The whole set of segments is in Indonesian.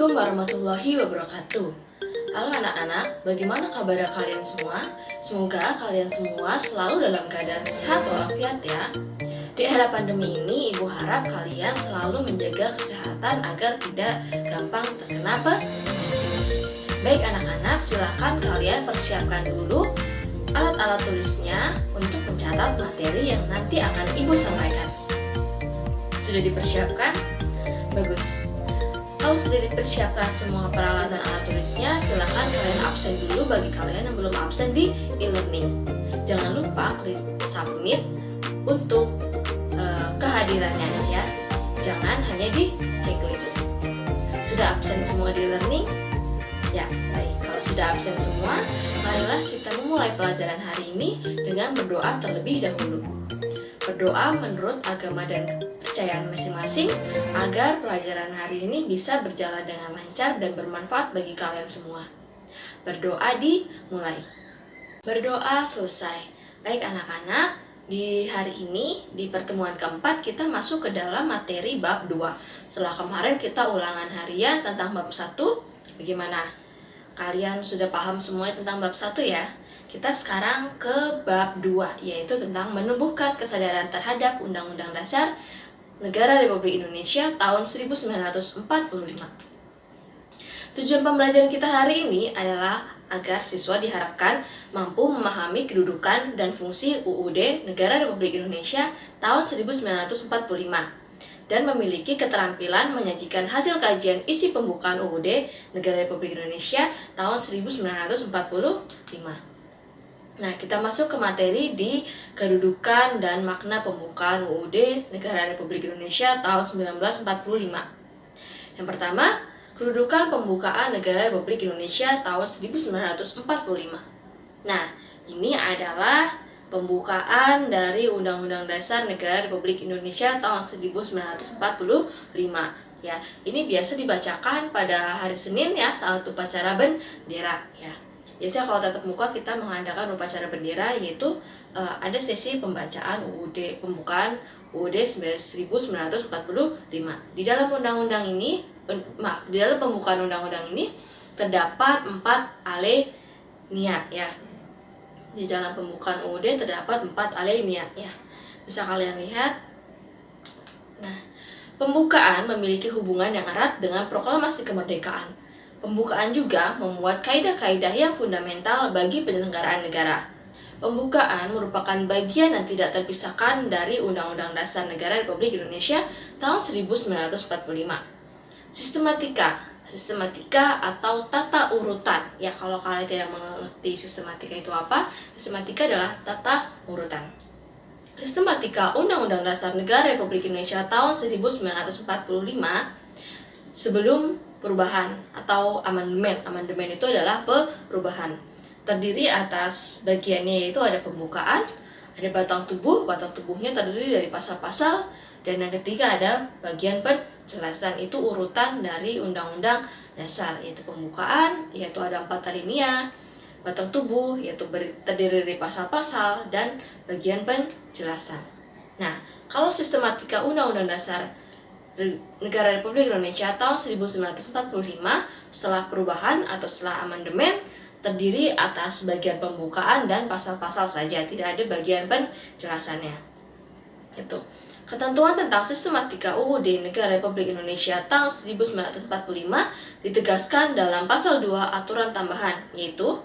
Assalamualaikum warahmatullahi wabarakatuh. Halo anak-anak, bagaimana kabar kalian semua? Semoga kalian semua selalu dalam keadaan sehat walafiat ya. Di era pandemi ini, Ibu harap kalian selalu menjaga kesehatan agar tidak gampang terkena penyakit. Baik anak-anak, silakan kalian persiapkan dulu alat-alat tulisnya untuk mencatat materi yang nanti akan Ibu sampaikan. Sudah dipersiapkan? Bagus. Kalau sudah dipersiapkan semua peralatan alat tulisnya, silakan kalian absen dulu bagi kalian yang belum absen di e-learning. Jangan lupa klik submit untuk kehadirannya ya. Jangan hanya di checklist. Sudah absen semua di e-learning? Ya, baik. Kalau sudah absen semua, marilah kita memulai pelajaran hari ini dengan berdoa terlebih dahulu. Berdoa menurut agama dan kepercayaan masing-masing agar pelajaran hari ini bisa berjalan dengan lancar dan bermanfaat bagi kalian semua. Berdoa dimulai. Berdoa selesai. Baik anak-anak, di hari ini, di pertemuan keempat, kita masuk ke dalam materi bab 2. Setelah kemarin kita ulangan harian tentang bab 1, bagaimana? Kalian sudah paham semuanya tentang bab 1 ya? Kita sekarang ke bab 2, yaitu tentang menumbuhkan kesadaran terhadap Undang-Undang Dasar Negara Republik Indonesia tahun 1945. Tujuan pembelajaran kita hari ini adalah agar siswa diharapkan mampu memahami kedudukan dan fungsi UUD Negara Republik Indonesia tahun 1945 dan memiliki keterampilan menyajikan hasil kajian isi pembukaan UUD Negara Republik Indonesia tahun 1945. Nah, kita masuk ke materi di kedudukan dan makna pembukaan UUD Negara Republik Indonesia tahun 1945. Yang pertama, kedudukan pembukaan Negara Republik Indonesia tahun 1945. Nah, ini adalah pembukaan dari Undang-Undang Dasar Negara Republik Indonesia tahun 1945. Ya, ini biasa dibacakan pada hari Senin ya, saat upacara bendera ya. Biasanya kalau tatap muka kita mengadakan upacara bendera, yaitu ada sesi pembacaan UUD, pembukaan UUD 1945. Di dalam undang-undang ini, di dalam pembukaan undang-undang ini terdapat 4 alinea ya. Di dalam pembukaan UUD terdapat 4 alinea ya. Bisa kalian lihat. Nah, pembukaan memiliki hubungan yang erat dengan proklamasi kemerdekaan. Pembukaan juga memuat kaidah-kaidah yang fundamental bagi penyelenggaraan negara. Pembukaan merupakan bagian yang tidak terpisahkan dari Undang-Undang Dasar Negara Republik Indonesia tahun 1945. Sistematika atau tata urutan. Ya, kalau kalian tidak mengerti sistematika itu apa, sistematika adalah tata urutan. Sistematika Undang-Undang Dasar Negara Republik Indonesia tahun 1945 sebelum perubahan atau amandemen. Amandemen itu adalah perubahan. Terdiri atas bagiannya yaitu ada pembukaan, ada batang tubuh. Batang tubuhnya terdiri dari pasal-pasal, dan yang ketiga ada bagian penjelasan. Itu urutan dari Undang-Undang Dasar, yaitu pembukaan, yaitu ada 4 alinea, batang tubuh, yaitu terdiri dari pasal-pasal, dan bagian penjelasan. Nah, kalau sistematika Undang-Undang Dasar Negara Republik Indonesia tahun 1945 setelah perubahan atau setelah amandemen terdiri atas bagian pembukaan dan pasal-pasal saja, tidak ada bagian penjelasannya. Itu. Ketentuan tentang sistematika UUD Negara Republik Indonesia tahun 1945 ditegaskan dalam pasal 2 aturan tambahan, yaitu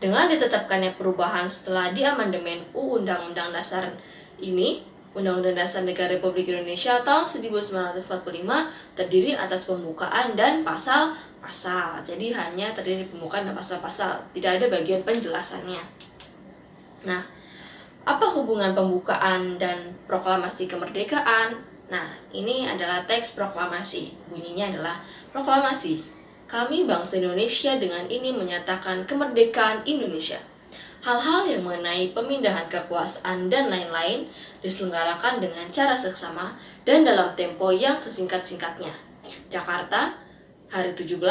dengan ditetapkannya perubahan setelah diamandemen Undang-Undang Dasar ini, Undang-Undang Dasar Negara Republik Indonesia tahun 1945 terdiri atas pembukaan dan pasal-pasal. Jadi hanya terdiri dari pembukaan dan pasal-pasal, tidak ada bagian penjelasannya. Nah, apa hubungan pembukaan dan proklamasi kemerdekaan? Nah, ini adalah teks proklamasi. Bunyinya adalah proklamasi. Kami bangsa Indonesia dengan ini menyatakan kemerdekaan Indonesia. Hal-hal yang mengenai pemindahan kekuasaan dan lain-lain diselenggarakan dengan cara seksama dan dalam tempo yang sesingkat-singkatnya. Jakarta, hari 17,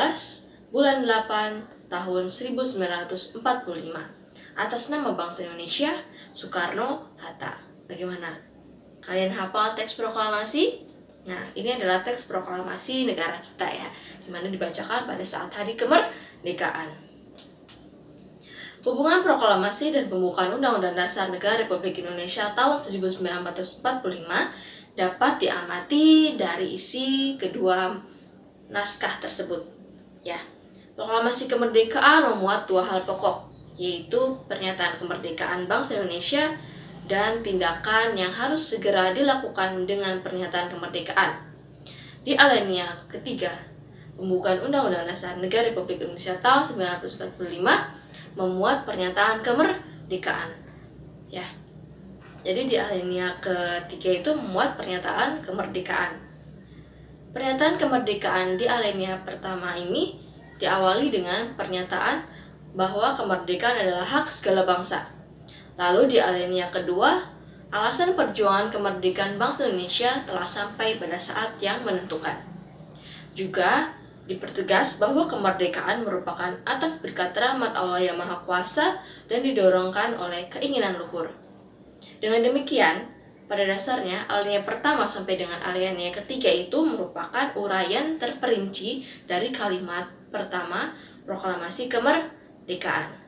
bulan 8, tahun 1945. Atas nama bangsa Indonesia, Soekarno-Hatta. Bagaimana? Kalian hafal teks proklamasi? Nah, ini adalah teks proklamasi negara kita ya, dimana dibacakan pada saat hari kemerdekaan. Hubungan proklamasi dan pembukaan Undang-Undang Dasar Negara Republik Indonesia tahun 1945 dapat diamati dari isi kedua naskah tersebut. Ya, proklamasi kemerdekaan memuat dua hal pokok, yaitu pernyataan kemerdekaan bangsa Indonesia dan tindakan yang harus segera dilakukan dengan pernyataan kemerdekaan. Di alinea ketiga, pembukaan Undang-Undang Dasar Negara Republik Indonesia tahun 1945 memuat pernyataan kemerdekaan. Ya. Jadi di alinea ketiga itu memuat pernyataan kemerdekaan. Pernyataan kemerdekaan di alinea pertama ini diawali dengan pernyataan bahwa kemerdekaan adalah hak segala bangsa. Lalu di alinea kedua, alasan perjuangan kemerdekaan bangsa Indonesia telah sampai pada saat yang menentukan. Juga dipertegas bahwa kemerdekaan merupakan atas berkat rahmat Allah yang Maha Kuasa dan didorongkan oleh keinginan luhur. Dengan demikian, pada dasarnya alinea pertama sampai dengan alinea ketiga itu merupakan uraian terperinci dari kalimat pertama proklamasi kemerdekaan.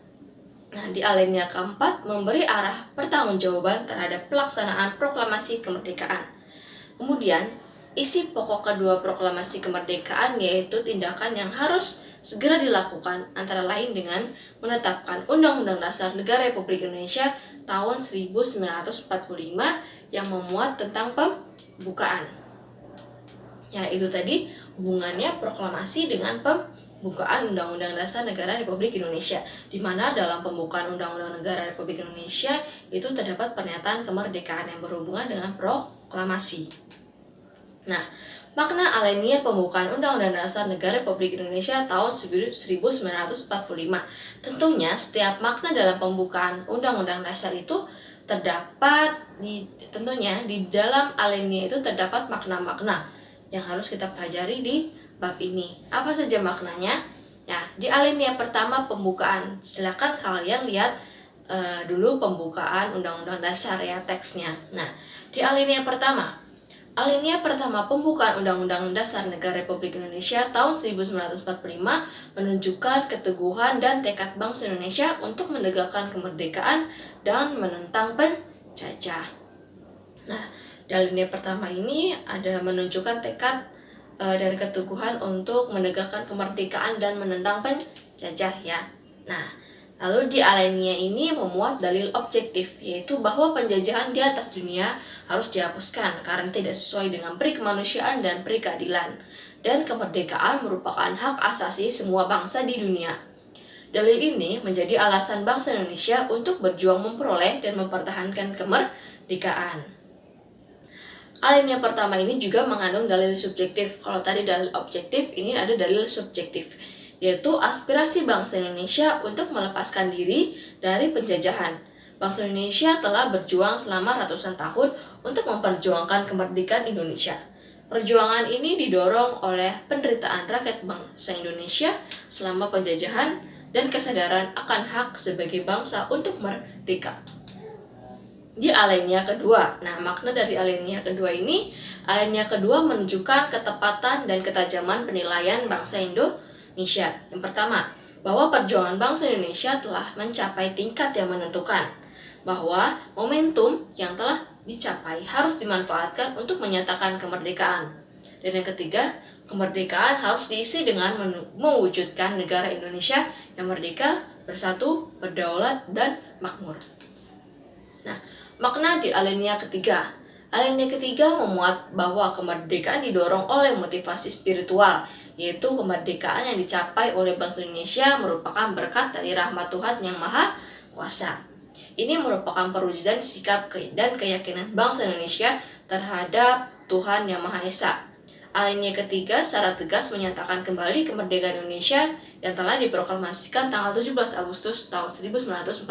Nah, di alinea keempat memberi arah pertanggungjawaban terhadap pelaksanaan proklamasi kemerdekaan. Kemudian, isi pokok kedua proklamasi kemerdekaan yaitu tindakan yang harus segera dilakukan antara lain dengan menetapkan Undang-Undang Dasar Negara Republik Indonesia tahun 1945 yang memuat tentang pembukaan. Ya, itu tadi hubungannya proklamasi dengan pembukaan Undang-Undang Dasar Negara Republik Indonesia, di mana dalam pembukaan Undang-Undang Negara Republik Indonesia itu terdapat pernyataan kemerdekaan yang berhubungan dengan proklamasi. Nah, makna alinea pembukaan Undang-Undang Dasar Negara Republik Indonesia tahun 1945. Tentunya setiap makna dalam pembukaan Undang-Undang Dasar itu terdapat tentunya di dalam alinea itu terdapat makna-makna yang harus kita pelajari di bab ini. Apa saja maknanya? Ya, di alinea pertama pembukaan. Silakan kalian lihat dulu pembukaan Undang-Undang Dasar ya teksnya. Nah, di alinea pertama pembukaan Undang-Undang Dasar Negara Republik Indonesia tahun 1945 menunjukkan keteguhan dan tekad bangsa Indonesia untuk menegakkan kemerdekaan dan menentang penjajah. Nah, di alinea pertama ini ada menunjukkan tekad dan keteguhan untuk menegakkan kemerdekaan dan menentang penjajah ya. Nah, lalu di alinea ini memuat dalil objektif, yaitu bahwa penjajahan di atas dunia harus dihapuskan karena tidak sesuai dengan peri kemanusiaan dan peri keadilan. Dan kemerdekaan merupakan hak asasi semua bangsa di dunia. Dalil ini menjadi alasan bangsa Indonesia untuk berjuang memperoleh dan mempertahankan kemerdekaan. Alinea pertama ini juga mengandung dalil subjektif. Kalau tadi dalil objektif, ini ada dalil subjektif, yaitu aspirasi bangsa Indonesia untuk melepaskan diri dari penjajahan. Bangsa Indonesia telah berjuang selama ratusan tahun untuk memperjuangkan kemerdekaan Indonesia. Perjuangan ini didorong oleh penderitaan rakyat bangsa Indonesia selama penjajahan dan kesadaran akan hak sebagai bangsa untuk merdeka. Di alinea kedua, nah makna dari alinea kedua ini, alinea kedua menunjukkan ketepatan dan ketajaman penilaian bangsa Indonesia. Yang pertama, bahwa perjuangan bangsa Indonesia telah mencapai tingkat yang menentukan, bahwa momentum yang telah dicapai harus dimanfaatkan untuk menyatakan kemerdekaan. Dan yang ketiga, kemerdekaan harus diisi dengan mewujudkan negara Indonesia yang merdeka, bersatu, berdaulat, dan makmur. Nah, makna di alinea ketiga. Alinea ketiga memuat bahwa kemerdekaan didorong oleh motivasi spiritual, yaitu kemerdekaan yang dicapai oleh bangsa Indonesia merupakan berkat dari rahmat Tuhan yang Maha Kuasa. Ini merupakan perwujudan sikap dan keyakinan bangsa Indonesia terhadap Tuhan yang Maha Esa. Alinea ketiga secara tegas menyatakan kembali kemerdekaan Indonesia yang telah diproklamasikan tanggal 17 Agustus tahun 1945.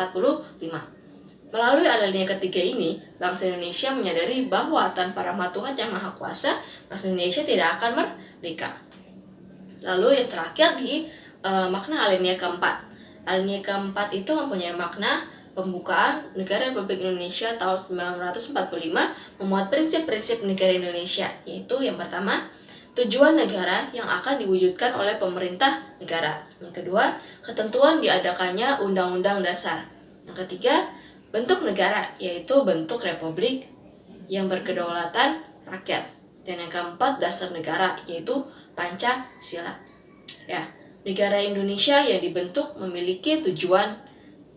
Melalui alinea ketiga ini, bangsa Indonesia menyadari bahwa tanpa rahmat Tuhan yang Maha Kuasa, bangsa Indonesia tidak akan merdeka. Lalu yang terakhir di makna alinea keempat. Alinea keempat itu mempunyai makna Pembukaan Negara Republik Indonesia tahun 1945 memuat prinsip-prinsip negara Indonesia, yaitu yang pertama, tujuan negara yang akan diwujudkan oleh pemerintah negara. Yang kedua, ketentuan diadakannya Undang-Undang Dasar. Yang ketiga, bentuk negara, yaitu bentuk republik yang berkedaulatan rakyat. Dan yang keempat, dasar negara, yaitu Pancasila. Ya, negara Indonesia yang dibentuk memiliki tujuan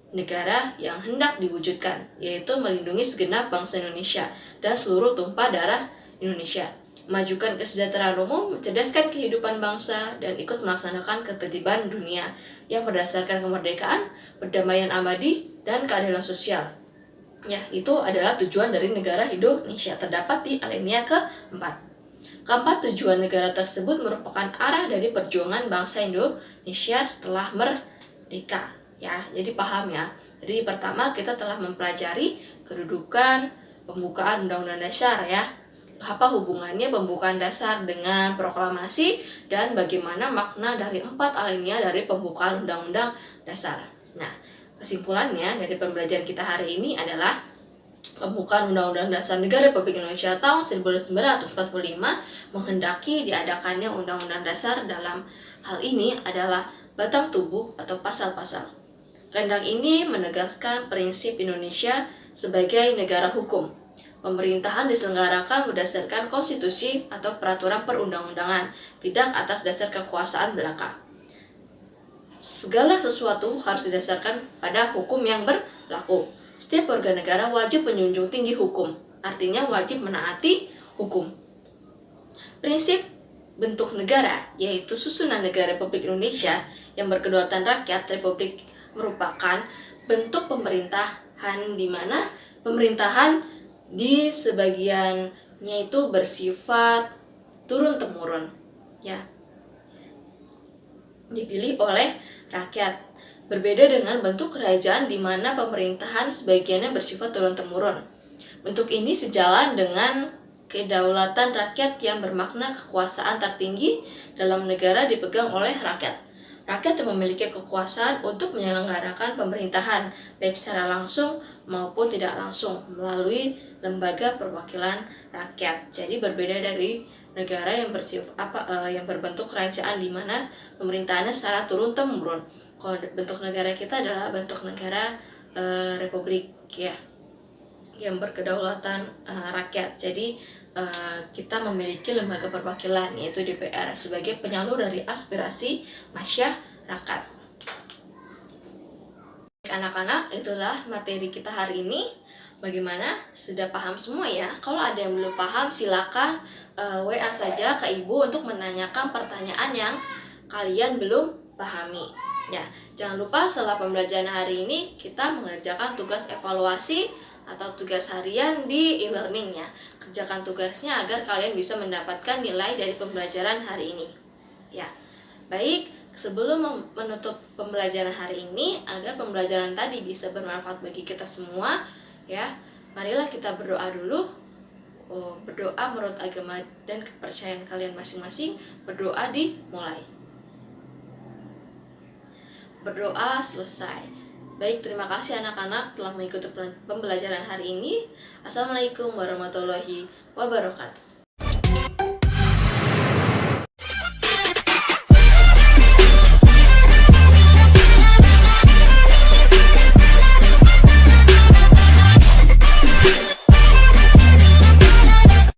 negara yang hendak diwujudkan, yaitu melindungi segenap bangsa Indonesia dan seluruh tumpah darah Indonesia, memajukan kesejahteraan umum, mencerdaskan kehidupan bangsa, dan ikut melaksanakan ketertiban dunia yang berdasarkan kemerdekaan, perdamaian abadi, dan keadilan sosial. Ya, itu adalah tujuan dari negara Indonesia, terdapat di alinea keempat. Keempat, tujuan negara tersebut merupakan arah dari perjuangan bangsa Indonesia setelah merdeka. Ya, jadi paham ya. Jadi pertama kita telah mempelajari kedudukan pembukaan Undang-Undang Dasar ya. Apa hubungannya pembukaan dasar dengan proklamasi dan bagaimana makna dari 4 alinea dari pembukaan Undang-Undang Dasar. Nah, kesimpulannya dari pembelajaran kita hari ini adalah pembukaan Undang-Undang Dasar Negara Republik Indonesia tahun 1945 menghendaki diadakannya Undang-Undang Dasar. Dalam hal ini adalah batang tubuh atau pasal-pasal. Kehendak ini menegaskan prinsip Indonesia sebagai negara hukum. Pemerintahan diselenggarakan berdasarkan konstitusi atau peraturan perundang-undangan, tidak atas dasar kekuasaan belaka. Segala sesuatu harus didasarkan pada hukum yang berlaku. Setiap warga negara wajib menjunjung tinggi hukum, artinya wajib menaati hukum. Prinsip bentuk negara, yaitu susunan negara Republik Indonesia yang berkedaulatan rakyat. Republik merupakan bentuk pemerintahan di mana pemerintahan di sebagiannya itu bersifat turun-temurun, ya, dipilih oleh rakyat. Berbeda dengan bentuk kerajaan di mana pemerintahan sebagiannya bersifat turun-temurun. Bentuk ini sejalan dengan kedaulatan rakyat yang bermakna kekuasaan tertinggi dalam negara dipegang oleh rakyat. Rakyat yang memiliki kekuasaan untuk menyelenggarakan pemerintahan, baik secara langsung maupun tidak langsung, melalui lembaga perwakilan rakyat. Jadi berbeda dari negara yang yang berbentuk kerajaan di mana pemerintahannya secara turun-temurun. Kalau bentuk negara kita adalah bentuk negara republik ya, yang berkedaulatan rakyat. Jadi kita memiliki lembaga perwakilan yaitu DPR sebagai penyalur dari aspirasi masyarakat. Anak-anak, itulah materi kita hari ini. Bagaimana? Sudah paham semua ya? Kalau ada yang belum paham silakan WA saja ke Ibu untuk menanyakan pertanyaan yang kalian belum pahami. Ya, jangan lupa setelah pembelajaran hari ini kita mengerjakan tugas evaluasi atau tugas harian di e-learning ya. Kerjakan tugasnya agar kalian bisa mendapatkan nilai dari pembelajaran hari ini. Ya. Baik, sebelum menutup pembelajaran hari ini agar pembelajaran tadi bisa bermanfaat bagi kita semua, ya. Marilah kita berdoa dulu. Berdoa menurut agama dan kepercayaan kalian masing-masing. Berdoa dimulai. Berdoa selesai. Baik, terima kasih anak-anak telah mengikuti pembelajaran hari ini. Assalamualaikum warahmatullahi wabarakatuh.